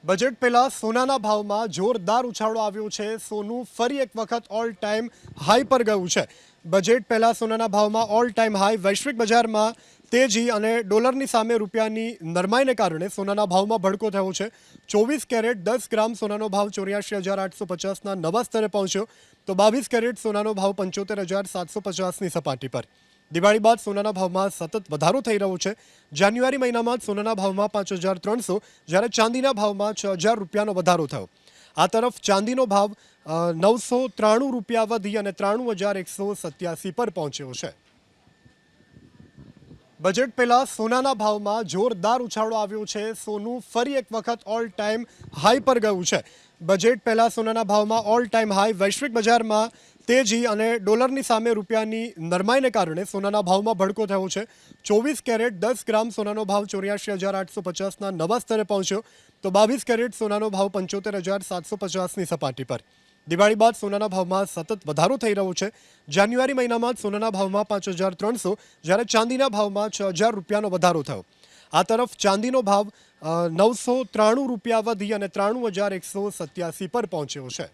Budget પહેલા સોનાના ભાવમાં જોરદાર ઉછાળો આવ્યો છે। સોનું ફરી એક વખત ઓલ ટાઈમ હાઈ પર ગયું છે। બજેટ પહેલા સોનાના ભાવમાં ઓલ ટાઈમ હાઈ। વૈશ્વિક બજારમાં તેજી અને ડોલરની સામે રૂપિયાની નરમાઈને કારણે સોનાના ભાવમાં ભડકો થયો છે। 24 કેરેટ 10 ગ્રામ સોનાનો ભાવ 84,850ના નવા સ્તરે પહોંચ્યો, તો 22 કેરેટ સોનાનો ભાવ 75,750ની સપાટી પર। દિવાળી બાદ સોનાના ભાવમાં સતત વધારો થઈ રહ્યો છે। જાન્યુઆરી મહિનામાં જ સોનાના ભાવમાં 5,300 જ્યારે ચાંદીના ભાવમાં 6,000 રૂપિયાનો વધારો થયો। આ તરફ ચાંદીનો ભાવ 993 રૂપિયા વધી અને 93,187 પર પહોંચ્યો છે। બજેટ પહેલા સોનાના ભાવમાં જોરદાર ઉછાળો આવ્યો છે। સોનું ફરી એક વખત ઓલ ટાઈમ હાઈ પર ગયું છે। બજેટ પહેલા સોનાના ભાવમાં ઓલ ટાઈમ હાઈ। વૈશ્વિક બજારમાં તેજી અને ડોલરની સામે રૂપિયાની નરમાઈને કારણે સોનાના ભાવમાં ભડકો થયો છે। 24 કેરેટ 10 ગ્રામ સોનાનો ભાવ 84,850ના નવા સ્તરે પહોંચ્યો, તો 22 કેરેટ સોનાનો ભાવ 75,750ની સપાટી પર। દિવાળી બાદ સોનાના ભાવમાં સતત વધારો થઈ રહ્યો છે। જાન્યુઆરી મહિનામાં જ સોનાના ભાવમાં 5,300 જ્યારે ચાંદીના ભાવમાં 6,000 રૂપિયાનો વધારો થયો। આ તરફ ચાંદીનો ભાવ 993 રૂપિયા વધી અને 93,187 પર પહોંચ્યો છે।